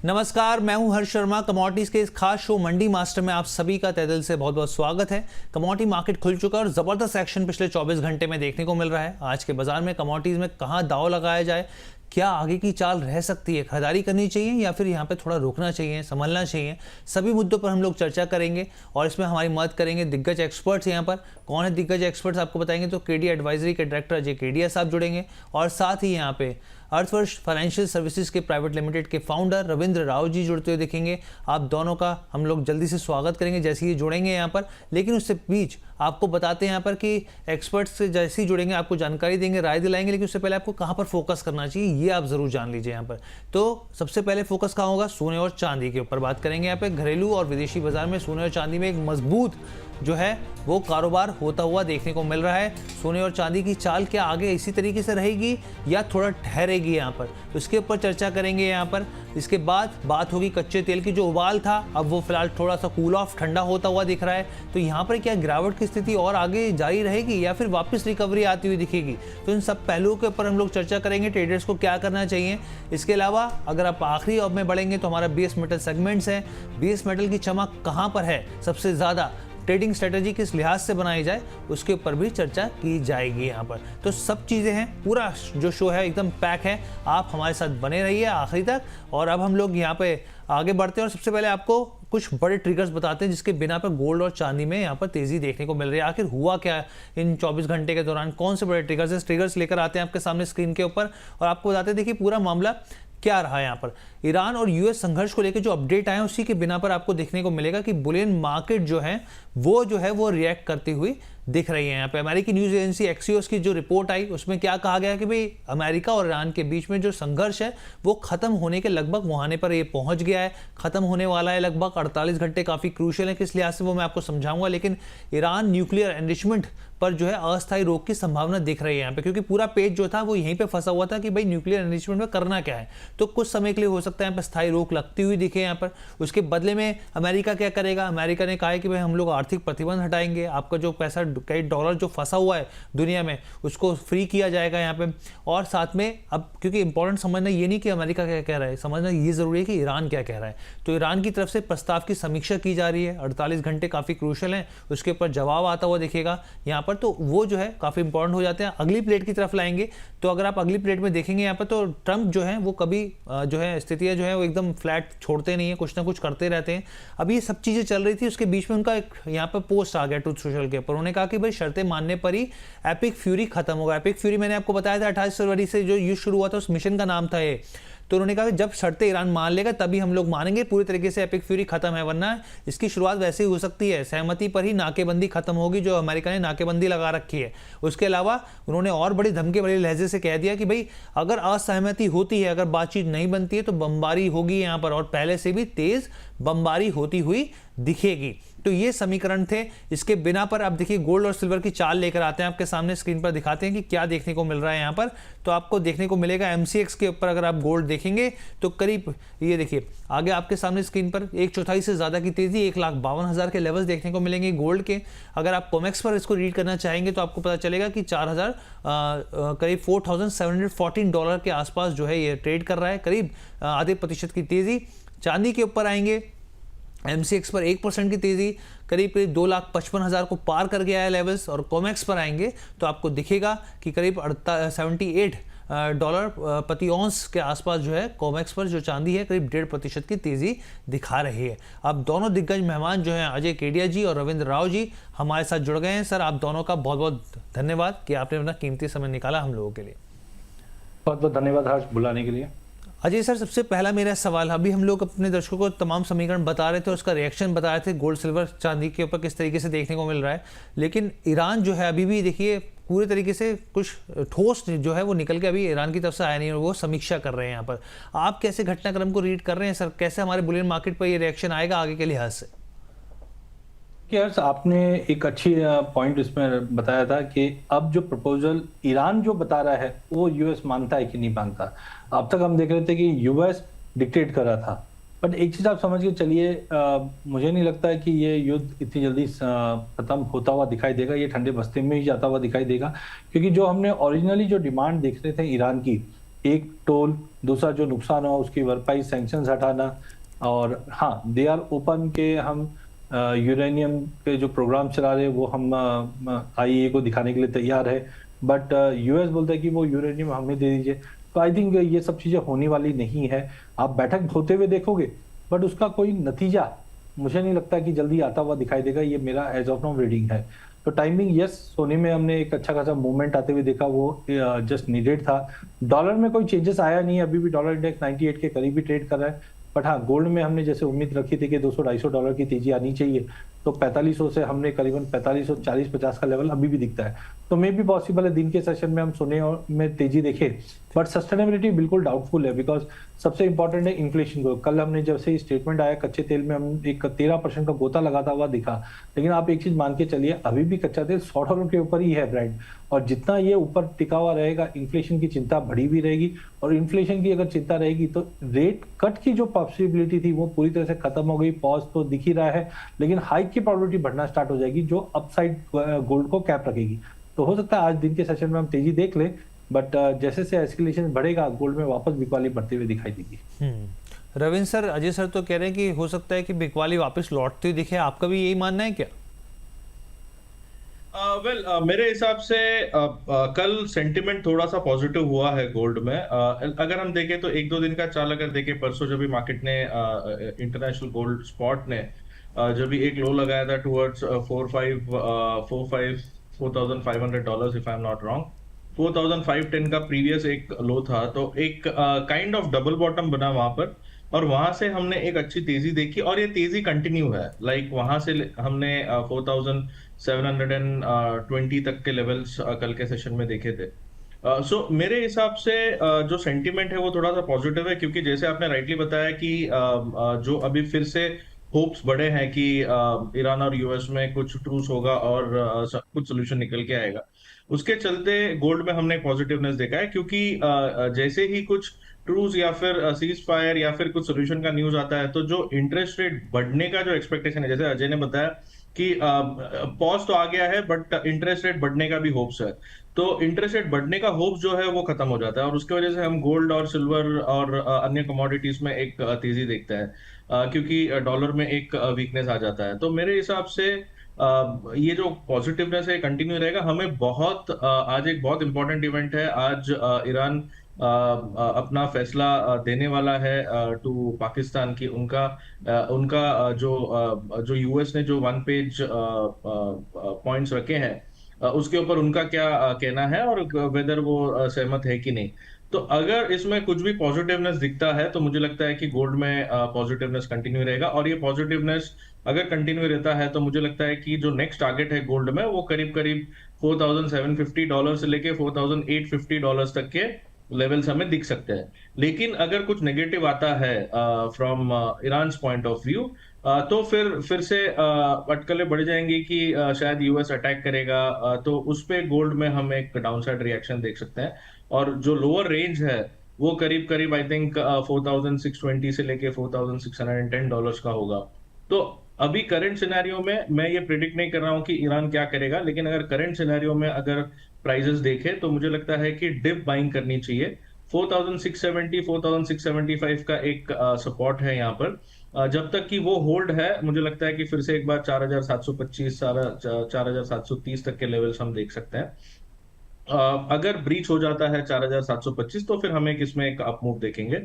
नमस्कार, मैं हूं हर्ष शर्मा। कमोडिटीज के इस खास शो मंडी मास्टर में आप सभी का तहे दिल से बहुत बहुत स्वागत है। कमोडिटी मार्केट खुल चुका है और जबरदस्त एक्शन पिछले 24 घंटे में देखने को मिल रहा है। आज के बाजार में कमोडिटीज में कहां दांव लगाया जाए, क्या आगे की चाल रह सकती है, खरीदारी करनी चाहिए या फिर यहाँ पे थोड़ा रुकना चाहिए, संभलना चाहिए, सभी मुद्दों पर हम लोग चर्चा करेंगे और इसमें हमारी मदद करेंगे दिग्गज एक्सपर्ट्स। यहाँ पर कौन है दिग्गज एक्सपर्ट्स आपको बताएंगे, तो केडी एडवाइजरी के डायरेक्टर अजय केडिया साहब जुड़ेंगे और साथ ही यहाँ पे अर्थवर्ष फाइनेंशियल सर्विसेज के प्राइवेट लिमिटेड के फाउंडर रविंद्र राव जी जुड़ते हुए दिखेंगे। आप दोनों का हम लोग जल्दी से स्वागत करेंगे जैसे ही जुड़ेंगे यहाँ पर। लेकिन उससे बीच आपको बताते हैं यहाँ पर कि एक्सपर्ट्स से जैसे ही जुड़ेंगे आपको जानकारी देंगे, राय दिलाएंगे, लेकिन उससे पहले आपको कहाँ पर फोकस करना चाहिए ये आप जरूर जान लीजिए यहाँ पर। तो सबसे पहले फोकस कहाँ होगा, सोने और चांदी के ऊपर बात करेंगे। यहाँ पे घरेलू और विदेशी बाजार में सोने और चांदी में एक मजबूत जो है वो कारोबार होता हुआ देखने को मिल रहा है। सोने और चांदी की चाल क्या आगे इसी तरीके से रहेगी या थोड़ा ठहरेगी, यहाँ पर उसके ऊपर चर्चा करेंगे यहाँ पर। इसके बाद बात होगी कच्चे तेल की, जो उबाल था अब वो फिलहाल थोड़ा सा कूल ऑफ ठंडा होता हुआ दिख रहा है। तो यहाँ पर क्या गिरावट की स्थिति और आगे जारी रहेगी या फिर वापस रिकवरी आती हुई दिखेगी, तो इन सब पहलुओं के ऊपर हम लोग चर्चा करेंगे। ट्रेडर्स को क्या करना चाहिए। इसके अलावा अगर आप आखिरी ऑफ में बढ़ेंगे तो हमारा बेस मेटल सेगमेंट्स है, बेस मेटल की चमक कहाँ पर है सबसे ज़्यादा, ट्रेडिंग स्ट्रेटजी किस लिहाज से बनाई जाए उसके ऊपर भी चर्चा की जाएगी यहाँ पर। तो सब चीज़ें हैं, पूरा जो शो है एकदम पैक है, आप हमारे साथ बने रहिए आखिरी तक। और अब हम लोग यहाँ पे आगे बढ़ते हैं और सबसे पहले आपको कुछ बड़े ट्रिगर्स बताते हैं जिसके बिना पर गोल्ड और चांदी में यहाँ पर तेजी देखने को मिल रही है। आखिर हुआ क्या इन 24 घंटे के दौरान, कौन से बड़े ट्रिगर्स लेकर आते हैं आपके सामने स्क्रीन के ऊपर और आपको बताते हैं देखिए पूरा मामला क्या रहा है। यहाँ पर ईरान और यूएस संघर्ष को लेकर जो अपडेट आए उसी के बिना पर आपको देखने को मिलेगा कि बुलियन मार्केट जो है वो रिएक्ट करती हुई दिख रही है। यहाँ पे अमेरिकी न्यूज एजेंसी एक्सियोस की जो रिपोर्ट आई उसमें क्या कहा गया कि भाई अमेरिका और ईरान के बीच में जो संघर्ष है वो खत्म होने के लगभग मुहाने पर ये पहुंच गया है, खत्म होने वाला है। लगभग 48 घंटे काफी क्रूशियल है, किस लिहाज से वो मैं आपको समझाऊंगा। लेकिन ईरान न्यूक्लियर एनरिचमेंट पर जो है अस्थायी रोक की संभावना दिख रही है यहाँ पे, क्योंकि पूरा पेज जो था वो यहीं पे फंसा हुआ था कि भाई न्यूक्लियर एनरिचमेंट में करना क्या है। तो कुछ समय के लिए हो सकता है यहाँ पे स्थायी रोक लगती हुई दिखे यहाँ पर। उसके बदले में अमेरिका क्या करेगा, अमेरिका ने कहा है कि भाई हम लोग आर्थिक प्रतिबंध हटाएंगे, आपका जो पैसा कई डॉलर जो फंसा हुआ है दुनिया में उसको फ्री किया जाएगा यहाँ पे। और साथ में अब क्योंकि इंपॉर्टेंट समझना ये नहीं कि अमेरिका क्या कह रहा है, समझना ये जरूरी है कि ईरान क्या कह रहा है। तो ईरान की तरफ से प्रस्ताव की समीक्षा की जा रही है, 48 घंटे काफी क्रूशियल हैं, उसके ऊपर जवाब आता हुआ दिखेगा यहाँ पर। तो वो जो है काफी इंपॉर्टेंट हो जाते हैं। अगली प्लेट की तरफ लाएंगे तो अगर आप अगली प्लेट में देखेंगे यहाँ पर तो ट्रंप जो है वो कभी जो है स्थितियां जो है वो एकदम फ्लैट छोड़ते नहीं है, कुछ ना कुछ करते रहते हैं। अब ये सब चीजें चल रही थी, उसके बीच में उनका एक यहाँ पर पोस्ट आ गया ट्रूथ सोशल के ऊपर। उन्होंने कहा कि भाई शर्तें मानने पर ही एपिक फ्यूरी खत्म होगा। एपिक फ्यूरी मैंने आपको बताया था 28 फरवरी से जो युद्ध शुरू हुआ था उस मिशन का नाम था ये। तो उन्होंने कहा कि जब शर्तें ईरान मान लेगा तभी हम लोग मानेंगे पूरी तरीके से एपिक फ्यूरी खत्म है, वरना इसकी शुरुआत वैसे ही हो सकती है, सहमति पर ही नाकेबंदी खत्म होगी जो अमेरिका ने नाकेबंदी लगा रखी है। उसके अलावा उन्होंने और बड़ी धमकी भरे लहजे से कह दिया कि भाई अगर असहमति होती है, अगर बातचीत नहीं बनती है तो बमबारी होगी यहाँ पर, और पहले से भी तेज बमबारी होती हुई दिखेगी। तो ये समीकरण थे। इसके बिना पर आप देखिए गोल्ड और सिल्वर की चाल लेकर आते हैं आपके सामने, स्क्रीन पर दिखाते हैं कि क्या देखने को मिल रहा है यहाँ पर। तो आपको देखने को मिलेगा एमसीएक्स के ऊपर अगर आप गोल्ड देखेंगे तो करीब ये देखिए आगे आपके सामने स्क्रीन पर 1/4 से ज्यादा की तेजी, 1,52,000 के लेवल्स देखने को मिलेंगे गोल्ड के। अगर आप कॉमेक्स पर इसको रीड करना चाहेंगे तो आपको पता चलेगा कि 4000 करीब $4,714 के आसपास जो है ये ट्रेड कर रहा है, करीब आधे प्रतिशत की तेजी। चांदी के ऊपर आएंगे, एमसीएक्स पर 1% की तेजी, करीब 2,55,000 को पार कर गया है लेवल्स। और कॉमेक्स पर आएंगे तो आपको दिखेगा कि करीब $78 प्रति औंस के आसपास जो है कॉमेक्स पर जो चांदी है करीब 1.5% की तेजी दिखा रही है। अब दोनों दिग्गज मेहमान जो हैं अजय केडिया जी और रविंद्र राव जी हमारे साथ जुड़ गए हैं। सर आप दोनों का बहुत बहुत धन्यवाद कि आपने अपना कीमती समय निकाला हम लोगों के लिए। बहुत बहुत धन्यवाद हर्ष बुलाने के लिए। अजय सर, सबसे पहला मेरा सवाल, अभी हम लोग अपने दर्शकों को तमाम समीकरण बता रहे थे, उसका रिएक्शन बता रहे थे गोल्ड सिल्वर चांदी के ऊपर किस तरीके से देखने को मिल रहा है। लेकिन ईरान जो है अभी भी देखिए पूरे तरीके से कुछ ठोस जो है वो निकल के अभी ईरान की तरफ से आया नहीं, और वो समीक्षा कर रहे हैं यहाँ पर। आप कैसे घटनाक्रम को रीड कर रहे हैं सर, कैसे हमारे बुलियन मार्केट पर ये रिएक्शन आएगा आगे के लिहाज से? हर्ष, आपने एक अच्छी पॉइंट इसमें बताया था कि अब जो प्रपोजल ईरान जो बता रहा है वो यूएस मानता है कि नहीं मानता। अब तक हम देख रहे थे कि यूएस डिक्टेट कर रहा था, बट एक चीज आप समझ के चलिए, मुझे नहीं लगता है कि ये युद्ध इतनी जल्दी खत्म होता हुआ दिखाई देगा, ये ठंडे बस्ते में ही जाता हुआ दिखाई देगा। क्योंकि जो हमने ओरिजिनली जो डिमांड देख रहे थे ईरान की एक टोल, दूसरा जो नुकसान हुआ उसकी भरपाई, सैंक्शंस हटाना, और हाँ दे आर ओपन के हम यूरेनियम के जो प्रोग्राम चला रहे हैं वो हम आईईए को दिखाने के लिए तैयार है, बट यूएस बोलता है कि वो यूरेनियम हमें दे दीजिए। तो आई थिंक ये सब चीजें होने वाली नहीं है। आप बैठक होते हुए देखोगे बट उसका कोई नतीजा मुझे नहीं लगता कि जल्दी आता हुआ दिखाई देगा। ये मेरा एज ऑफ नाउ रीडिंग है। तो टाइमिंग यस, सोने में हमने एक अच्छा खासा मूवमेंट आते हुए देखा, वो जस्ट नीडेड था। डॉलर में कोई चेंजेस आया नहीं, अभी भी डॉलर इंडेक्स 98 के करीब ही ट्रेड कर रहा है। बट हाँ, गोल्ड में हमने जैसे उम्मीद रखी थी कि 200-250 डॉलर की तेजी आनी चाहिए, तो 4500 से हमने करीबन 4540-50 का लेवल अभी भी दिखता है। तो मे भी पॉसिबल है दिन के सेशन में हम सोने में तेजी देखें, बट सस्टेनेबिलिटी बिल्कुल डाउटफुल है। बिकॉज सबसे इंपॉर्टेंट है इन्फ्लेशन को। कल हमने जैसे ही स्टेटमेंट आया, कच्चे तेल में हम एक 13% का गोता लगाता हुआ दिखा, लेकिन आप एक चीज मान के चलिए अभी भी कच्चा तेल $100 के ऊपर ही है ब्रांड। और जितना ये ऊपर टिका हुआ रहेगा, इन्फ्लेशन की चिंता बढ़ी भी रहेगी, और इन्फ्लेशन की अगर चिंता रहेगी तो रेट कट की जो पॉसिबिलिटी थी वो पूरी तरह से खत्म हो गई। पॉज तो दिख ही रहा है, लेकिन हाइक की प्रोबेबिलिटी बढ़ना स्टार्ट हो जाएगी, जो अपसाइड गोल्ड को कैप रखेगी। तो हो सकता है आज दिन के सेशन में हम तेजी देख लें, बट जैसे से एस्केलेशन बढ़ेगा गोल्ड में वापस बिकवाली बढ़ते हुए दिखाई देगी। रविंद्र सर, अजय सर तो कह रहे हैं कि हो सकता है कि बिकवाली वापस लौटती हुई दिखे, आपका भी यही मानना है क्या? मेरे हिसाब से कल सेंटिमेंट थोड़ा सा पॉजिटिव हुआ है गोल्ड में। अगर हम देखें तो एक दो दिन का चाल अगर देखें, परसों जब भी मार्केट ने इंटरनेशनल गोल्ड स्पॉट ने जब भी एक लो लगाया था towards 4,500 dollars, if I am not wrong, 4,510 का प्रीवियस एक लो था, तो एक काइंड ऑफ डबल बॉटम बना वहां पर, और वहां से हमने एक अच्छी तेजी देखी, और ये तेजी कंटिन्यू है। लाइक वहां से हमने 4,720 तक के लेवल्स कल के सेशन में देखे थे। सो मेरे हिसाब से जो सेंटीमेंट है वो थोड़ा सा पॉजिटिव है, क्योंकि जैसे आपने राइटली बताया कि जो अभी फिर से होप्स बढ़े हैं कि ईरान और यूएस में कुछ ट्रूस होगा और कुछ सोल्यूशन निकल के आएगा, उसके चलते गोल्ड में हमने पॉजिटिवनेस देखा है। क्योंकि जैसे ही कुछ ट्रूस या फिर सीज फायर या फिर कुछ सोल्यूशन का न्यूज आता है, तो जो इंटरेस्ट रेट बढ़ने का जो एक्सपेक्टेशन है, जैसे अजय ने बताया कि पॉज तो आ गया है बट इंटरेस्ट रेट बढ़ने का भी होप्स है, तो इंटरेस्ट रेट बढ़ने का होप्स जो है वो खत्म हो जाता है, और उसकी वजह से हम गोल्ड और सिल्वर और अन्य कमोडिटीज में एक तेजी देखते हैं, क्योंकि डॉलर में एक वीकनेस आ जाता है। तो मेरे हिसाब से ये जो पॉजिटिवनेस है कंटिन्यू रहेगा। हमें बहुत आज एक बहुत इंपॉर्टेंट इवेंट है। आज ईरान अपना फैसला देने वाला है टू पाकिस्तान की, उनका उनका जो यूएस ने जो वन पेज पॉइंट्स रखे हैं, उसके ऊपर उनका क्या कहना है, और वेदर वो सहमत है कि नहीं। तो अगर इसमें कुछ भी पॉजिटिवनेस दिखता है तो मुझे लगता है कि गोल्ड में पॉजिटिवनेस कंटिन्यू रहेगा, और ये पॉजिटिवनेस अगर कंटिन्यू रहता है तो मुझे लगता है कि जो नेक्स्ट टारगेट है गोल्ड में वो करीब करीब $4,750 से लेके $4,850 तक के लेवल्स हमें दिख सकते हैं। लेकिन अगर कुछ नेगेटिव आता है from Iran point of view, तो फिर से अटकलें बढ़ जाएंगी कि शायद यूएस अटैक करेगा, तो उस पे गोल्ड में हम एक डाउनसाइड रिएक्शन देख सकते हैं। और जो लोअर रेंज है वो करीब करीब आई थिंक 4,620 से लेके $4,610 का होगा। तो अभी करंट सिनेरियो में मैं ये प्रिडिक्ट नहीं कर रहा हूं कि ईरान क्या करेगा, लेकिन अगर करंट सिनेरियो में अगर प्राइजेस देखें तो मुझे लगता है कि डिप बाइंग करनी चाहिए। 4,670 4,675 का एक सपोर्ट है यहाँ पर। जब तक कि वो होल्ड है, मुझे लगता है कि फिर से एक बार 4,725 4,730 तक के लेवल्स हम देख सकते हैं। अगर ब्रीच हो जाता है 4,725 तो फिर हमें किसमें एक अप मूव देखेंगे।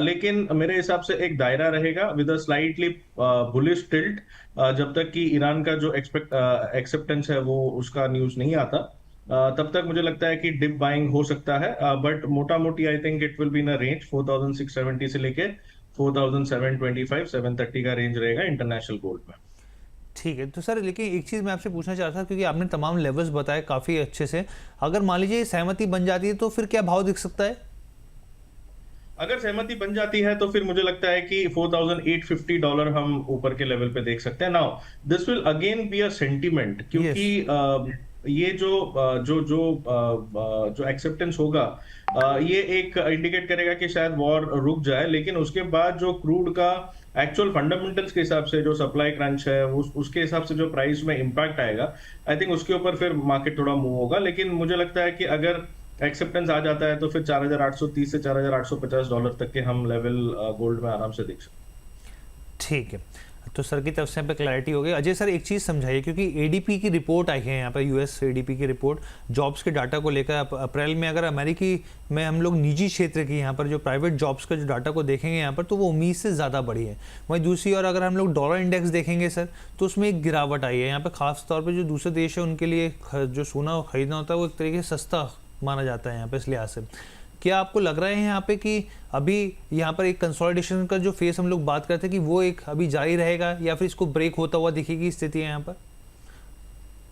लेकिन मेरे हिसाब से एक दायरा रहेगा with a slightly bullish tilt, जब तक कि ईरान का जो एक्सेप्टेंस है वो उसका न्यूज नहीं आता, तब तक मुझे लगता है कि डिप बाइंग हो सकता है। बट मोटा मोटी I think it will be in a range 4,670 से लेके 4,725 730 का रेंज रहेगा इंटरनेशनल गोल्ड में। ठीक है, तो सर लेकिन एक चीज़ मैं आपसे पूछना चाह रहा था, क्योंकि आपने तमाम लेवल्स बताए काफ़ी अच्छे से, अगर मान लीजिए सहमति बन जाती है तो फिर क्या भाव दिख सकता है? अगर सहमति बन जाती है तो फिर मुझे लगता है कि $4,850 हम ऊपर के लेवल पे देख सकते हैं। Now this will again be a sentiment, क्योंकि ये जो एक्सेप्टेंस होगा, ये एक इंडिकेट करेगा कि शायद वॉर रुक जाए, लेकिन उसके बाद जो क्रूड का एक्चुअल फंडामेंटल्स के हिसाब से जो सप्लाई क्रंच है उसके हिसाब से जो प्राइस में इंपैक्ट आएगा, आई थिंक उसके ऊपर फिर मार्केट थोड़ा मूव होगा। लेकिन मुझे लगता है कि अगर एक्सेप्टेंस आ जाता है तो फिर 4830 से $4850 तक के हम लेवल गोल्ड में आराम से देख सकते हैं। ठीक है, तो सर की तरफ से यहाँ पे क्लैरिटी हो गई। अजय सर एक चीज़ समझाइए, क्योंकि एडीपी की रिपोर्ट आई है यहाँ पे, यूएस एडीपी की रिपोर्ट जॉब्स के डाटा को लेकर अप्रैल में, अगर अमेरिकी में हम लोग निजी क्षेत्र की यहाँ पर जो प्राइवेट जॉब्स का जो डाटा को देखेंगे यहाँ पर, तो वो उम्मीद से ज़्यादा बढ़ी है। वहीं दूसरी ओर अगर हम लोग डॉलर इंडेक्स देखेंगे सर, तो उसमें एक गिरावट आई है यहाँ पर। खास तौर पर जो दूसरे देश है उनके लिए जो सोना खरीदना होता है वो एक तरीके से सस्ता माना जाता है यहाँ पर, इस लिहाज से क्या आपको लग रहा है यहाँ पे कि अभी यहाँ पर एक कंसोलिडेशन का जो फेस हम लोग बात करते हैं कि वो एक अभी जारी रहेगा, या फिर इसको ब्रेक होता हुआ दिखेगी स्थिति है यहाँ पर?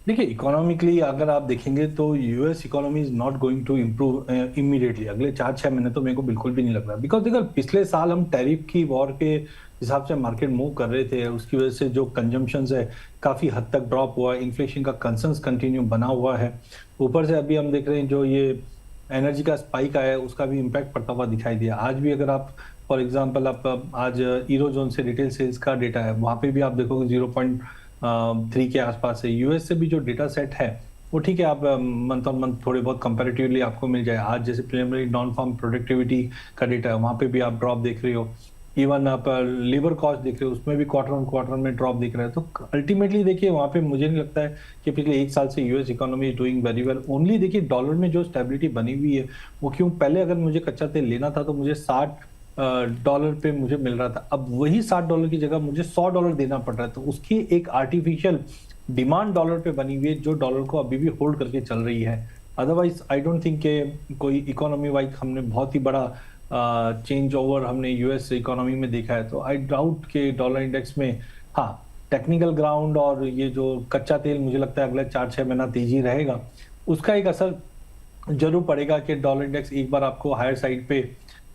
देखिए, इकोनॉमिकली अगर आप देखेंगे तो US economy is not going to improve immediately. अगले 4-6 महीने तो मेरे को बिल्कुल भी नहीं लग रहा, बिकॉज देखो पिछले साल हम टैरिफ की वॉर के हिसाब से मार्केट मूव कर रहे थे, उसकी वजह से जो कंजम्पशन है काफी हद तक ड्रॉप हुआ, इन्फ्लेशन का कंसर्न्स कंटिन्यू बना हुआ है। ऊपर से अभी हम देख रहे हैं जो ये एनर्जी का स्पाइक आया है उसका भी इम्पैक्ट पड़ता हुआ दिखाई दिया। आज भी अगर आप फॉर एग्जांपल आप आज यूरोजोन से रिटेल सेल्स का डेटा है, वहां पे भी आप देखोगे 0.3 के आसपास है। यूएस से भी जो डेटा सेट है वो ठीक है, आप मंथ ऑन मंथ थोड़े बहुत कंपैरेटिवली आपको मिल जाए। आज जैसे प्रिलिमिनरी नॉन फार्म प्रोडक्टिविटी का डेटा है, वहां पे भी आप ड्रॉप देख रहे हो। इवन आप लेबर कॉस्ट देख रहे हो, उसमें भी क्वार्टर ऑन क्वार्टर में ड्रॉप दिख रहा है। तो अल्टीमेटली देखिए वहां पे मुझे नहीं लगता है कि पिछले 1 साल से US economy is doing very well. Only देखिए डॉलर में जो स्टेबिलिटी बनी हुई है वो क्यों, पहले अगर मुझे कच्चा तेल लेना था तो मुझे $60 पे मुझे मिल रहा था, अब वही $60 की जगह मुझे $100 देना पड़ रहा है। तो उसकी एक आर्टिफिशियल डिमांड डॉलर पे बनी हुई है जो डॉलर को अभी भी होल्ड करके चल रही है। अदरवाइज आई डोंट थिंक के कोई इकोनॉमी वाइज हमने बहुत ही बड़ा चेंज ओवर हमने यूएस इकोनॉमी में देखा है। तो आई डाउट के डॉलर इंडेक्स में हाँ टेक्निकल ग्राउंड और ये जो कच्चा तेल मुझे लगता है अगले 4-6 महीना तेजी रहेगा, उसका एक असर जरूर पड़ेगा कि डॉलर इंडेक्स एक बार आपको हायर साइड पे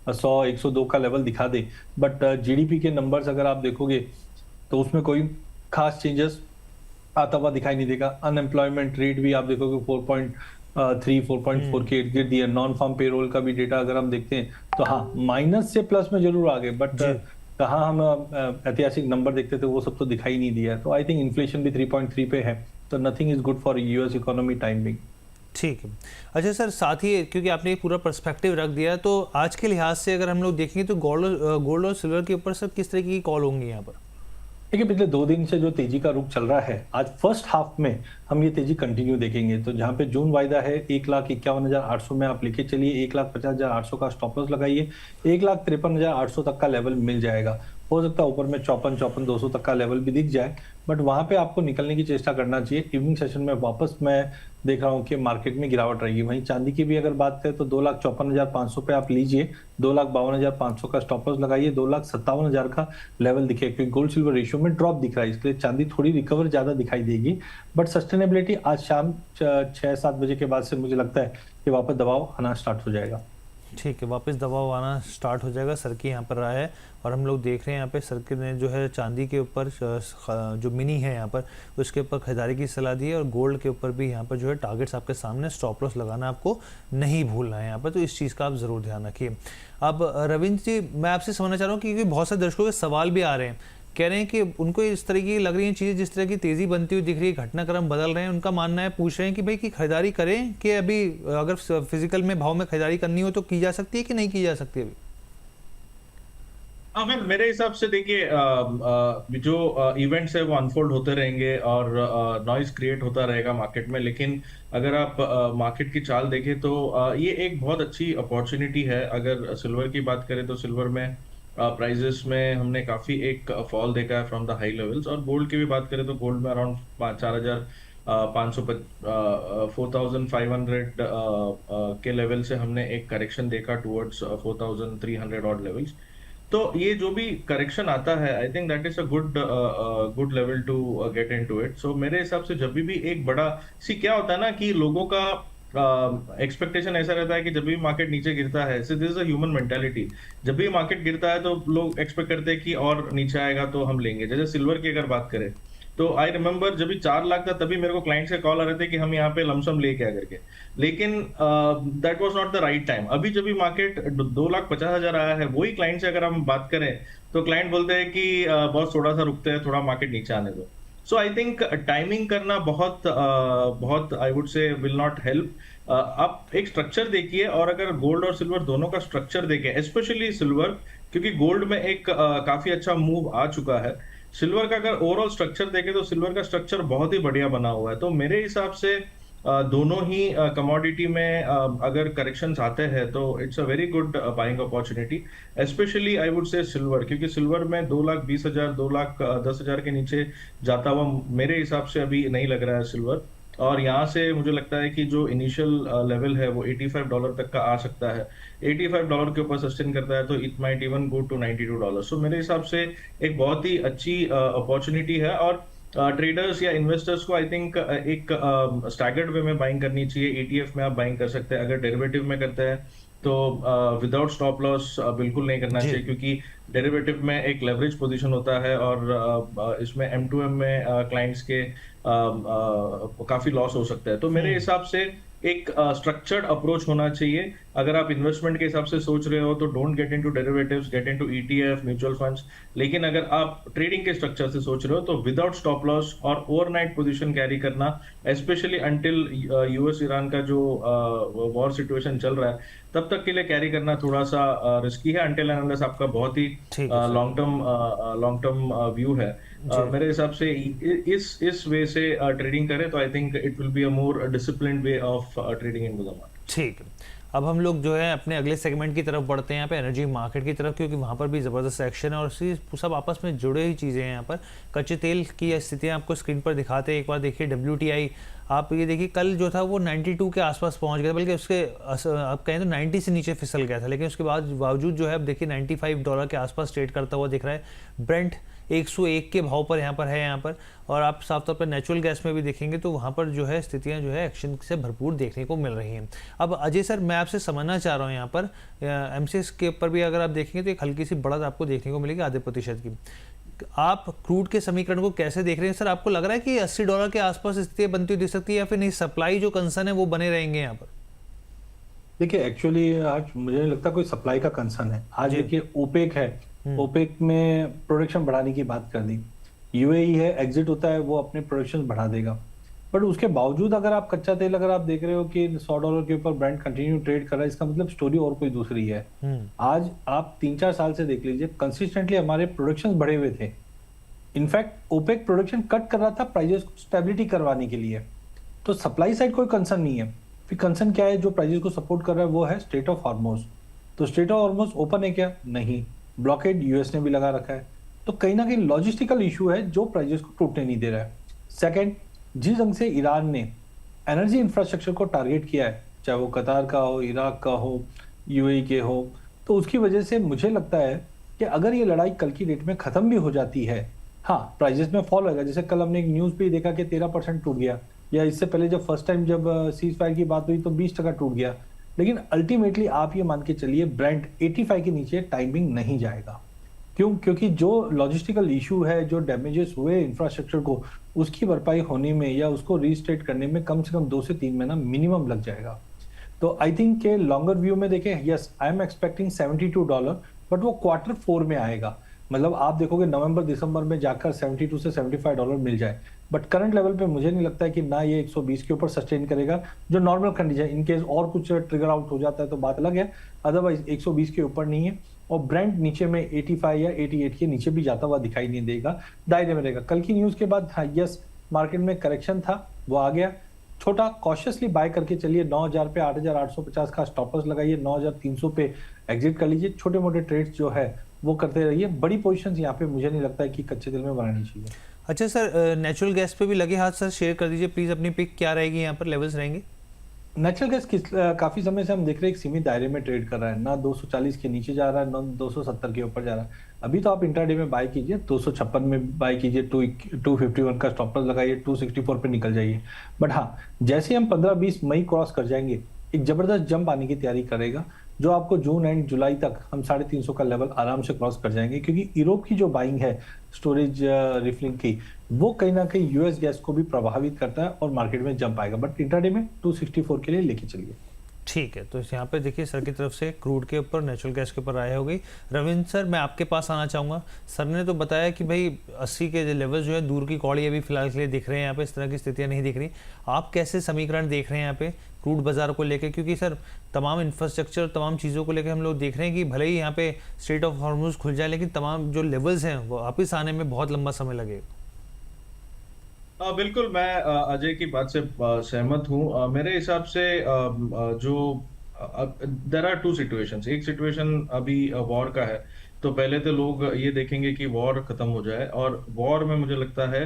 100-102 का लेवल दिखा दे। बट जीडीपी के नंबर्स अगर आप देखोगे तो उसमें कोई खास चेंजेस आता हुआ दिखाई नहीं देगा। अनएम्प्लॉयमेंट रेट भी आप देखोगे 4.4 के इर्द गिर्द दिया। नॉन फार्म पेरोल का भी डेटा अगर हम देखते हैं तो हाँ माइनस से प्लस में जरूर आ गए, बट कहाँ हम ऐतिहासिक नंबर देखते थे वो सब तो दिखाई नहीं दिया। तो आई थिंक इन्फ्लेशन भी 3.3 पे है, तो nothing is good for US economy time being. ठीक है। अच्छा सर, साथ ही क्योंकि आपने एक पूरा पर्सपेक्टिव रख दिया, तो आज के लिहाज से अगर हम लोग देखेंगे तो गोल्ड और सिल्वर के ऊपर सर किस तरीके की कॉल होंगी यहाँ पर? देखिए, पिछले 2 दिन से जो तेजी का रुख चल रहा है, आज फर्स्ट हाफ में हम ये तेजी कंटिन्यू देखेंगे। तो जहां पे जून वायदा है 1,51,800 में आप लेके चलिए, 1,50,800 का स्टॉप लॉस लगाइए, 1,53,800 तक का लेवल मिल जाएगा। हो सकता है ऊपर में 54,200 तक का लेवल भी दिख जाए, बट वहां पे आपको निकलने की चेष्टा करना चाहिए। इवनिंग सेशन में वापस मैं देख रहा हूँ कि मार्केट में गिरावट रहेगी। वहीं चांदी की भी अगर बात करें तो 2,54,500 पे आप लीजिए, 2,52,500 का स्टॉप लॉस लगाइए, 2,57,000 का लेवल दिखे, क्योंकि गोल्ड सिल्वर रेशियो में ड्रॉप दिख रहा है, इसलिए चांदी थोड़ी रिकवर ज्यादा दिखाई देगी। बट सस्टेनेबिलिटी आज शाम 6-7 बजे के बाद से मुझे लगता है कि वापस दबाव आना स्टार्ट हो जाएगा। ठीक है, वापस दबाव आना स्टार्ट हो जाएगा, सर की यहाँ पर रहा है। और हम लोग देख रहे हैं यहाँ पे सर ने जो है चांदी के ऊपर जो मिनी है यहाँ पर उसके ऊपर खरीदारी की सलाह दी है, और गोल्ड के ऊपर भी यहाँ पर जो है टारगेट्स आपके सामने, स्टॉप लॉस लगाना आपको नहीं भूलना है यहाँ पर, तो इस चीज़ का आप ज़रूर ध्यान रखिए। अब रविंद्र जी, मैं आपसे समझना चाह रहा हूँ क्योंकि बहुत सारे दर्शकों के सवाल भी आ रहे हैं, कह रहे हैं कि उनको इस तरह की लग रही हैं चीज़ें, जिस तरह की तेज़ी बनती हुई दिख रही है, घटनाक्रम बदल रहे हैं, उनका मानना है, पूछ रहे हैं कि भाई कि खरीदारी करें कि अभी अगर फिजिकल में भाव में खरीदारी करनी हो तो की जा सकती है कि नहीं की जा सकती अभी? हाँ, मेरे हिसाब से देखिए जो इवेंट्स है वो अनफोल्ड होते रहेंगे और नॉइज क्रिएट होता रहेगा मार्केट में। लेकिन अगर आप मार्केट की चाल देखें तो ये एक बहुत अच्छी अपॉर्चुनिटी है। अगर सिल्वर की बात करें तो सिल्वर में प्राइजेस में हमने काफी एक फॉल देखा है फ्रॉम द हाई लेवल्स, और गोल्ड की भी बात करें तो गोल्ड में अराउंड 4,500 4,500 के लेवल से हमने एक करेक्शन देखा टुवर्ड्स 4,300 ऑड लेवल्स। तो ये जो भी करेक्शन आता है, I think that is a good level to get into it. So मेरे हिसाब से जब भी एक बड़ा क्या होता है ना कि लोगों का एक्सपेक्टेशन ऐसा रहता है कि जब भी मार्केट नीचे गिरता है, this is a human mentality, जब भी मार्केट गिरता है तो लोग एक्सपेक्ट करते हैं कि और नीचे आएगा तो हम लेंगे। जैसे सिल्वर की अगर बात करें तो आई रिमेम्बर जब भी 4 लाख था तभी मेरे को क्लाइंट से कॉल आ रहे थे कि हम यहाँ पे लमसम ले क्या करके, लेकिन that was not the right time. अभी जब भी मार्केट 2,50,000 आया है, वही क्लाइंट से अगर हम बात करें तो क्लाइंट बोलते हैं कि बॉस थोड़ा सा रुकते हैं, थोड़ा मार्केट नीचे आने दो। सो आई थिंक टाइमिंग करना बहुत I would say will not help. आप एक स्ट्रक्चर देखिए, और अगर गोल्ड और सिल्वर दोनों का स्ट्रक्चर देखें, स्पेशली सिल्वर, क्योंकि गोल्ड में एक काफी अच्छा मूव आ चुका है। सिल्वर का अगर ओवरऑल स्ट्रक्चर देखें तो सिल्वर का स्ट्रक्चर बहुत ही बढ़िया बना हुआ है। तो मेरे हिसाब से दोनों ही कमोडिटी में अगर करेक्शंस आते हैं तो it's a very good buying opportunity. Specially I would say silver, क्योंकि सिल्वर में 2,20,000 2,10,000 के नीचे जाता हुआ मेरे हिसाब से अभी नहीं लग रहा है सिल्वर। और यहाँ से मुझे लगता है कि जो इनिशियल लेवल है वो $85 तक का आ सकता है। $85 के ऊपर सस्टेन करता है तो it might even go to $92। So मेरे हिसाब से एक बहुत ही अच्छी अपॉर्चुनिटी है। और ट्रेडर्स या इन्वेस्टर्स को आई थिंक एक स्टैगर्ड वे में बाइंग करनी चाहिए। ईटीएफ में आप बाइंग कर सकते हैं। अगर डेरिवेटिव में करते हैं तो विदाउट स्टॉप लॉस बिल्कुल नहीं करना चाहिए, क्योंकि डेरिवेटिव में एक लेवरेज पोजीशन होता है और इसमें M2M में क्लाइंट्स के काफी लॉस हो सकता है। तो मेरे हिसाब से एक स्ट्रक्चर्ड अप्रोच होना चाहिए। अगर आप इन्वेस्टमेंट के हिसाब से सोच रहे हो तो don't get into derivatives, get into ETF, mutual funds. लेकिन अगर आप ट्रेडिंग के स्ट्रक्चर से सोच रहे हो तो विदाउट स्टॉप लॉस और ओवरनाइट पोजीशन कैरी करना, स्पेशली अंटिल यूएस ईरान का जो वॉर सिचुएशन चल रहा है तब तक के लिए कैरी करना थोड़ा सा रिस्की है, अंटिल एंड अनलेस आपका बहुत ही लॉन्ग टर्म व्यू है। मेरे हिसाब से इस वे से ट्रेडिंग करें तो I think it will be a more disciplined way of trading in the market. ठीक है, अब हम लोग जो है अपने अगले सेगमेंट की तरफ बढ़ते हैं, यहाँ पे एनर्जी मार्केट की तरफ, क्योंकि वहाँ पर भी ज़बरदस्त एक्शन है और सब आपस में जुड़े ही चीज़ें हैं। यहाँ पर कच्चे तेल की स्थितियाँ आपको स्क्रीन पर दिखाते हैं। एक बार देखिए WTI, आप ये देखिए कल जो था वो 92 के आसपास पहुँच गया था, बल्कि उसके आप कहें तो 90 से नीचे फिसल गया था, लेकिन उसके बावजूद जो है अब देखिए $95 के आसपास ट्रेड करता हुआ दिख रहा है। ब्रेंट 101 के भाव पर यहाँ पर, और आप साफ तौर पर नेचुरल गैस में भी देखेंगे तो वहाँ पर जो है स्थितियाँ जो है एक्शन से भरपूर देखने को मिल रही हैं। अब अजय सर, मैं आपसे समझना चाह रहा हूँ यहाँ पर MCX के ऊपर भी अगर आप देखेंगे तो एक हल्की सी बढ़त आपको देखने को मिलेगी, आधे % की। आप क्रूड के समीकरण को कैसे देख रहे हैं सर? आपको लग रहा है कि $80 के आसपास स्थितियाँ बनती हुई दिख सकती है, या फिर नहीं, सप्लाई जो कंसर्न है वो बने रहेंगे यहाँ पर? देखिए, एक्चुअली आज मुझे नहीं लगता कोई सप्लाई का कंसर्न है। आज देखिए ओपेक है, ओपेक में प्रोडक्शन बढ़ाने की बात कर दी। यूएई है, एग्जिट होता है, वो अपने प्रोडक्शन बढ़ा देगा। बट उसके बावजूद अगर आप कच्चा तेल अगर आप देख रहे हो कि $100 के ऊपर ब्रेंट कंटिन्यू ट्रेड कर रहा है, इसका मतलब स्टोरी और कोई दूसरी है। आज आप 3-4 साल से देख लीजिए, कंसिस्टेंटली हमारे प्रोडक्शन बढ़े हुए थे। इनफैक्ट ओपेक प्रोडक्शन कट कर रहा था प्राइजेस को स्टेबिलिटी करवाने के लिए। तो सप्लाई साइड कोई कंसर्न नहीं है। फिर कंसर्न क्या है? जो प्राइजेस को सपोर्ट कर रहा है वो है स्ट्रेट ऑफ हॉर्मुज़। तो स्ट्रेट ऑफ हॉर्मुज़ ओपन है क्या? नहीं, ब्लॉकेड यूएस ने भी लगा रखा है। तो कहीं ना कहीं लॉजिस्टिकल इशू है जो प्राइजेस को टूटने नहीं दे रहा है। सेकंड, जिस ढंग से ईरान ने एनर्जी इंफ्रास्ट्रक्चर को टारगेट किया है, चाहे वो कतार का हो, इराक का हो, यूएई के हो, तो उसकी वजह से मुझे लगता है कि अगर ये लड़ाई कल की डेट में खत्म भी हो जाती है, हाँ, प्राइजेस में फॉल होगा। जैसे कल हमने एक न्यूज़ पे देखा कि 13% टूट गया, या इससे पहले जब फर्स्ट टाइम जब सीज फायर की बात हुई तो 20% टूट गया। लेकिन अल्टीमेटली आप ये मान के चलिए ब्रेंट 85 के नीचे टाइमिंग नहीं जाएगा। क्यों? क्योंकि जो लॉजिस्टिकल इशू है, जो डैमेजेस हुए इंफ्रास्ट्रक्चर को, उसकी भरपाई होने में या उसको रीस्टेट करने में कम से कम 2 से 3 महीना मिनिमम लग जाएगा। तो आई थिंक के लॉन्गर व्यू में देखें, yes, I am expecting $72, but वो Q4 में आएगा। मतलब आप देखोगे नवंबर दिसंबर में जाकर $72 से $75 मिल जाए। बट करंट लेवल पे मुझे नहीं लगता है कि ना ये 120 के ऊपर सस्टेन करेगा, जो नॉर्मल कंडीशन। इनकेस और कुछ ट्रिगर आउट हो जाता है तो बात अलग है, अदरवाइज 120 के ऊपर नहीं है। और ब्रेंट नीचे में 85 या 88 के नीचे भी जाता हुआ दिखाई नहीं देगा, दायरे में रहेगा। कल की न्यूज़ के बाद हाँ, यस, मार्केट में करेक्शन था, वो आ गया। छोटा कॉशियसली बाय करके चलिए, 9000 पे 8850 का स्टॉप लॉस लगाइए, 9300 पे एग्जिट कर लीजिए। छोटे मोटे ट्रेड्स जो है वो करते रहिए। बड़ी पोजीशंस यहाँ पे मुझे नहीं लगता है कि कच्चे तेल में बनानी चाहिए। अच्छा सर, नेचुरल गैस पे भी लगे हाथ सर शेयर कर दीजिए प्लीज, अपनी पिक क्या रहेगी, यहाँ पर लेवल्स रहेंगे? नेचुरल गैस काफी समय से हम देख रहे हैं एक सीमित दायरे में ट्रेड कर रहा है, ना 240 के नीचे जा रहा है, ना 270 के ऊपर जा रहा है। अभी तो आप इंट्राडे में बाय कीजिए, 256 में बाय कीजिए, 251 का स्टॉप लॉस लगाइए, 264 पे निकल जाइए। बट हाँ, जैसे हम 15-20 मई क्रॉस कर जाएंगे, एक जबरदस्त जंप आने की तैयारी करेगा, जो आपको जून एंड जुलाई तक हम 350 का लेवल आराम से क्रॉस कर जाएंगे। क्योंकि यूरोप की जो बाइंग है स्टोरेज रिफिलिंग की, वो कहीं ना कहीं यूएस गैस को भी प्रभावित करता है और मार्केट में जंप आएगा। बट इंट्राडे में 264 के लिए लेके चलिए। ठीक है, तो यहाँ पे देखिए सर की तरफ से क्रूड के ऊपर, नेचुरल गैस के ऊपर राय हो गई। रविंद्र सर, मैं आपके पास आना चाहूँगा। सर ने तो बताया कि भाई 80 के लेवल जो है दूर की कौड़ी अभी फिलहाल के लिए दिख रहे हैं, यहाँ पे इस तरह की स्थितियाँ नहीं दिख रही। आप कैसे समीकरण देख रहे हैं यहाँ पे क्रूड बाजार को लेकर? क्योंकि सर तमाम इंफ्रास्ट्रक्चर, तमाम चीज़ों को लेकर हम लोग देख रहे हैं कि भले ही यहाँ पे स्ट्रेट ऑफ हॉर्मुज खुल जाए, लेकिन तमाम जो लेवल्स हैं वो वापिस आने में बहुत लंबा समय लगेगा। बिल्कुल, मैं अजय की बात से सहमत हूँ। मेरे हिसाब से जो देर आर टू सिचुएशंस। एक सिचुएशन अभी वॉर का है, तो पहले तो लोग ये देखेंगे कि वॉर खत्म हो जाए, और वॉर में मुझे लगता है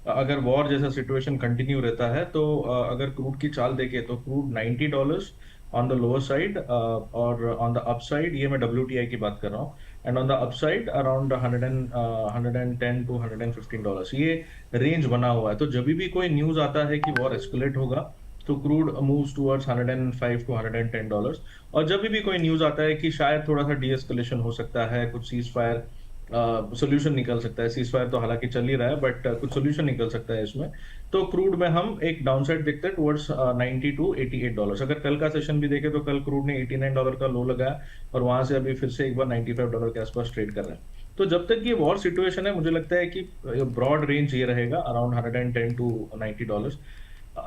अगर वॉर जैसा सिचुएशन कंटिन्यू रहता है तो अगर क्रूड की चाल देखें तो crude $90 on the lower side, और ऑन द अपसाइड, ये मैं WTI की बात कर रहा हूँ, and on the upside around 110 to $115, ये रेंज बना हुआ है। तो जब भी कोई न्यूज आता है कि वॉर एस्केलेट होगा तो क्रूड मूव्स टुवर्ड्स 105 to $110, और जब भी कोई न्यूज आता है कि शायद थोड़ा सा डी एस्केलेशन हो सकता है, कुछ सीज फायर सोल्यूशन निकल सकता है, सीज फायर तो हालांकि चल ही रहा है, बट कुछ सोल्यूशन निकल सकता है इसमें, तो क्रूड में हम एक डाउनसाइड देखते हैं टुवर्ड्स $90 to $88। अगर कल का सेशन भी देखें तो कल क्रूड ने $89 का लो लगाया, और वहां से अभी फिर से एक बार $95 के आसपास ट्रेड कर रहे हैं। तो जब तक ये वॉर सिचुएशन है, मुझे लगता है कि ब्रॉड रेंज ये रहेगा अराउंड $110 to $90।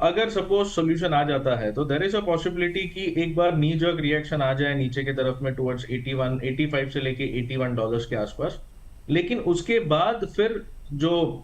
अगर सपोज सोल्यूशन आ जाता है तो देयर इज अ पॉसिबिलिटी कि एक बार नी जर्क रिएक्शन आ जाए नीचे की तरफ में टुवर्ड्स 81, 85 से लेके $81 के आसपास, लेकिन उसके बाद फिर जो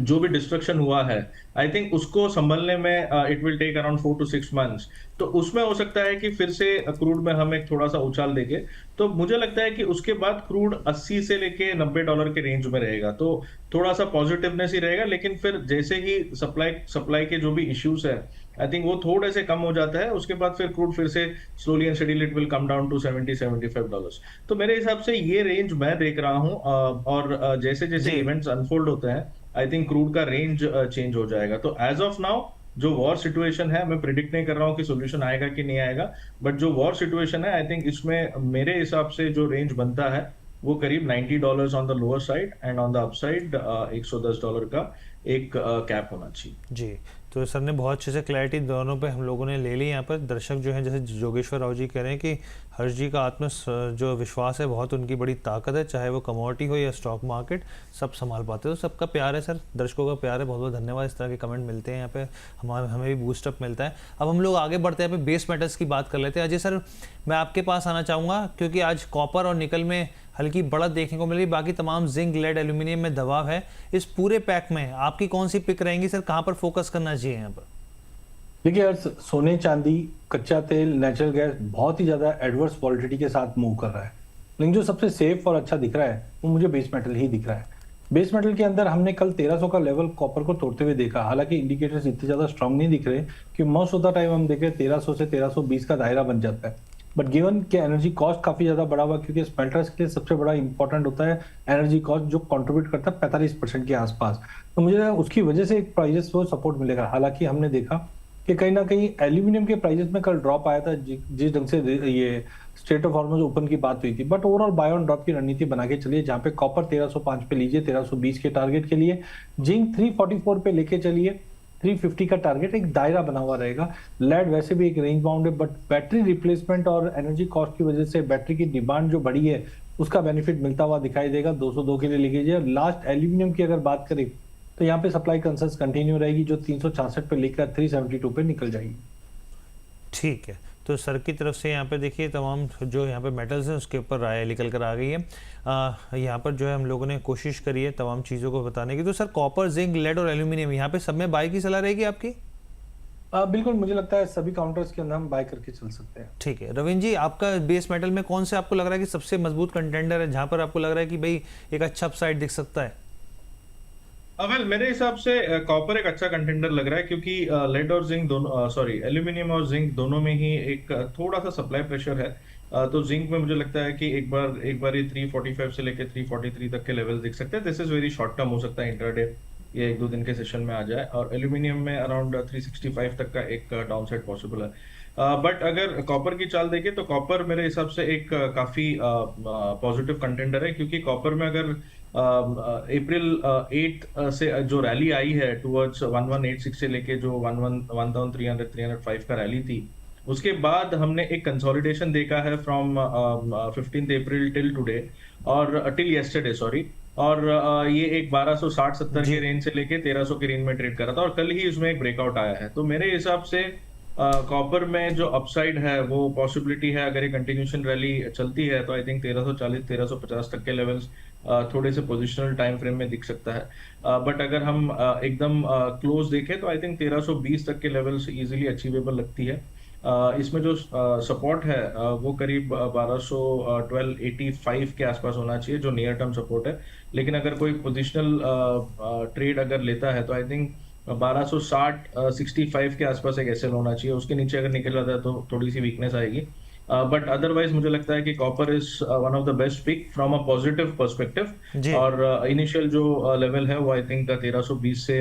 जो भी डिस्ट्रक्शन हुआ है, आई थिंक उसको संभलने में it will take around 4 to 6 months। तो उसमें हो सकता है कि फिर से क्रूड में हम एक थोड़ा सा उछाल देंगे। तो मुझे लगता है कि उसके बाद क्रूड 80 से लेके $90 के रेंज में रहेगा, तो थोड़ा सा पॉजिटिवनेस ही रहेगा। लेकिन फिर जैसे ही सप्लाई के जो भी इश्यूज है, आई थिंक वो थोड़े से कम हो जाता है, उसके बाद फिर क्रूड फिर से slowly and steadily it will come down to $70-75। तो मेरे हिसाब से ये रेंज मैं देख रहा हूँ, और जैसे जैसे इवेंट्स अनफोल्ड होते हैं, आई थिंक क्रूड का रेंज चेंज हो जाएगा। तो एज ऑफ नाउ जो वॉर सिचुएशन है, मैं प्रिडिक्ट नहीं कर रहा हूँ कि सोल्यूशन आएगा कि नहीं आएगा, बट जो वॉर सिचुएशन है, आई थिंक इसमें मेरे हिसाब से जो रेंज बनता है वो करीब $90 on the lower side, and on the upside $110 का एक कैप होना चाहिए। जी, तो सर ने बहुत अच्छे से क्लैरिटी दोनों पे हम लोगों ने ले ली। यहाँ पर दर्शक जो हैं, जैसे जोगेश्वर राव जी कह रहे हैं कि हर्ष जी का जो विश्वास है बहुत उनकी बड़ी ताकत है, चाहे वो कमोडिटी हो या स्टॉक मार्केट, सब संभाल पाते हो। तो सबका प्यार है सर, दर्शकों का प्यार है, बहुत बहुत धन्यवाद। इस तरह के कमेंट मिलते हैं यहाँ पे, हमें भी बूस्टअप मिलता है। अब हम लोग आगे बढ़ते हैं, यहाँ पे बेस मेटल्स की बात कर लेते हैं। अजय सर, मैं आपके पास आना चाहूँगा क्योंकि आज कॉपर और निकल में हल्की बढ़त देखने को मिल रही, बाकी तमाम जिंक, लेड, एल्यूमिनियम में दबाव है। इस पूरे पैक में आपकी कौन सी पिक रहेंगी सर, कहाँ पर फोकस करना चाहिए यहाँ पर? देखिए यार, सोने, चांदी, कच्चा तेल, नेचुरल गैस बहुत ही ज्यादा एडवर्स वॉलिटिलिटी के साथ मूव कर रहा है, लेकिन जो सबसे सेफ और अच्छा दिख रहा है वो मुझे बेस मेटल ही दिख रहा है। बेस मेटल के अंदर हमने कल 1300 का लेवल कॉपर को तोड़ते हुए देखा, हालांकि इंडिकेटर्स इतने ज्यादा स्ट्रांग नहीं दिख रहे कि मोस्ट ऑफ द टाइम हम देखें 1300 से 1320 का दायरा बन जाता है। बट गिवन के एनर्जी कॉस्ट काफी ज्यादा बढ़ा हुआ, क्योंकि स्मेल्टर्स के लिए सबसे बड़ा इंपॉर्टेंट होता है एनर्जी कॉस्ट, जो कंट्रीब्यूट करता है 45% के आसपास। तो मुझे उसकी वजह से एक प्राइजेस को सपोर्ट मिलेगा। हालांकि हमने देखा कि कहीं ना कहीं एल्यूमिनियम के प्राइजेस में कल ड्रॉप आया था, जिस ढंग से ये स्ट्रेट ऑफ हॉर्मुज ओपन की बात हुई थी, but overall buy on drop की रणनीति बना के चलिए, जहां पे कॉपर 1305 पे लीजिए 1320 के टारगेट के लिए, जिंक 344 पे लेके चलिए, 350 का टारगेट, एक दायरा बना हुआ रहेगा। लेड वैसे भी एक रेंज बाउंड है, बट बैटरी रिप्लेसमेंट और एनर्जी कॉस्ट की वजह से बैटरी की डिमांड जो बढ़ी है उसका बेनिफिट मिलता हुआ दिखाई देगा। 202 के लिए लेके जाइए। लास्ट एल्यूमिनियम की अगर बात करें तो यहाँ पे सप्लाई कंसर्न्स कंटिन्यू रहेगी, जो 366 पे लेकर 372 पे निकल जाएगी। ठीक है, तो सर की तरफ से यहाँ पे देखिए तमाम जो यहाँ पे मेटल्स हैं उसके ऊपर राय निकल कर आ गई है। यहाँ पर जो है हम लोगों ने कोशिश करी है तमाम चीज़ों को बताने की। तो सर कॉपर, जिंक, लेड और एल्यूमिनियम यहाँ पे सब में बाय की सलाह रहेगी आपकी? बिल्कुल, मुझे लगता है सभी काउंटर्स के अंदर हम बाय करके चल सकते हैं। ठीक है, रविंद्र जी, आपका बेस मेटल में कौन से आपको लग रहा है कि सबसे मजबूत कंटेंडर है, जहाँ पर आपको लग रहा है कि भाई एक अच्छा अपसाइड दिख सकता है? वेल, मेरे हिसाब से कॉपर एक अच्छा कंटेंडर लग रहा है, क्योंकि लेड और जिंक दोनों, एल्यूमिनियम और जिंक दोनों में ही एक थोड़ा सा सप्लाई प्रेशर है। तो जिंक में मुझे लगता है कि एक बार ये 345 से लेके 343 तक के लेवल दिख सकते हैं। This is very short term, हो सकता है इंट्राडे ये 1-2 दिन के सेशन में आ जाए। और एल्यूमिनियम में अराउंड 365 तक का एक डाउन साइड पॉसिबल है। बट अगर कॉपर की चाल देखें तो कॉपर मेरे हिसाब से एक काफी पॉजिटिव कंटेंडर है, क्योंकि कॉपर में अगर अप्रैल 8 से जो रैली आई है टुवर्ड्स 1186 से लेके जो 1300 305 का रैली थी, उसके बाद हमने एक कंसोलिडेशन देखा है फ्रॉम 15 अप्रैल टिल टुडे और टिल यस्टरडे सॉरी, और ये एक 1260-70 जी। के रेंज से लेके 1300 के रेंज में ट्रेड कर रहा था और कल ही उसमें एक ब्रेकआउट आया है। तो मेरे हिसाब से कॉपर में जो अपसाइड है वो पॉसिबिलिटी है, अगर ये कंटिन्यूशन रैली चलती है तो आई थिंक 1340-1350 तक के लेवल्स थोड़े से पोजिशनल टाइम फ्रेम में दिख सकता है। बट अगर हम एकदम क्लोज देखें तो आई थिंक 1320 तक के लेवल्स इजीली अचीवेबल लगती है। इसमें जो सपोर्ट है वो करीब 1285 के आसपास होना चाहिए जो नियर टर्म सपोर्ट है। लेकिन अगर कोई पोजिशनल ट्रेड अगर लेता है तो आई थिंक 1260-65 के आसपास एक एसएल होना चाहिए, उसके नीचे अगर निकल जाता है तो थोड़ी सी वीकनेस आएगी। बट अदरवाइज मुझे लगता है कि copper is one of the best pick from a positive perspective, जी। और इनिशियल जो लेवल है वो आई थिंक 1320 से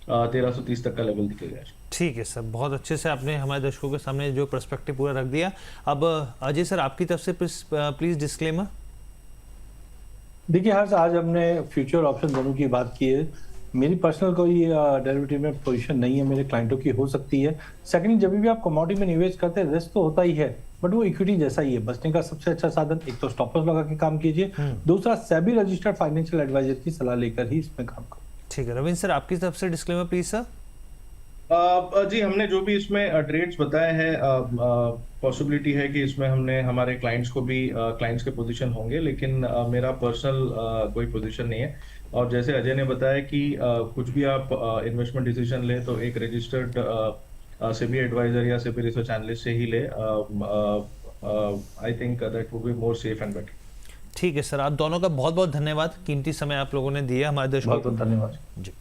1330 तक का लेवल दिखेगा। ठीक है सर, बहुत अच्छे से आपने हमारे दर्शकों के सामने जो पर्सपेक्टिव पूरा रख दिया। अब अजय सर आपकी तरफ से प्लीज डिस्क्लेमर। देखिए हर्ष, आज हमने फ्यूचर ऑप्शन दोनों की बात की है। मेरी पर्सनल कोई डेरिवेटिव में पोजीशन नहीं है, मेरे क्लाइंटों की हो सकती है। सेकंडली, जब भी आप कमोडिटी में निवेश करते हैं रिस्क तो होता ही है, बट वो इक्विटी जैसा ही है। बचने का सबसे अच्छा साधन एक तो स्टॉप लॉस लगा के काम कीजिए, दूसरा सेबी रजिस्टर्ड फाइनेंशियल एडवाइजर की सलाह लेकर ही इसमें काम करो। ठीक है रविंद्र सर, आपकी तरफ से डिस्क्लेमर प्लीज सर। जी, हमने जो भी इसमें ट्रेड्स बताए हैं, पॉसिबिलिटी है कि इसमें हमने हमारे क्लाइंट्स को भी क्लाइंट्स के पोजीशन होंगे, लेकिन मेरा पर्सनल कोई पोजीशन नहीं है। और जैसे अजय ने बताया कि कुछ भी आप इन्वेस्टमेंट डिसीजन ले तो एक रजिस्टर्ड सेबी एडवाइजर या सेबी रिसर्च एनालिस्ट से ही ले। आई think that would be more safe and better. ठीक है सर, आप दोनों का बहुत बहुत धन्यवाद, कीमती समय आप लोगों ने दिया हमारे दर्शकों बहुत को। बहुत धन्यवाद जी,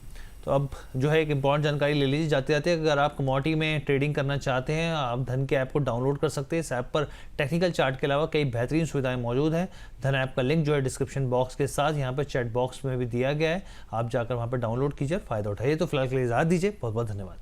तो अब जो है एक इंपॉर्टेंट जानकारी ले लीजिए जाते जाते। अगर आप कमोडिटी में ट्रेडिंग करना चाहते हैं, आप धन के ऐप को डाउनलोड कर सकते हैं। इस ऐप पर टेक्निकल चार्ट के अलावा कई बेहतरीन सुविधाएं मौजूद हैं। धन ऐप का लिंक जो है डिस्क्रिप्शन बॉक्स के साथ यहाँ पर चैट बॉक्स में भी दिया गया है, आप जाकर वहाँ पर डाउनलोड कीजिए, फ़ायदा उठाइए। तो फिलहाल के लिए इजाज़त दीजिए, बहुत बहुत धन्यवाद।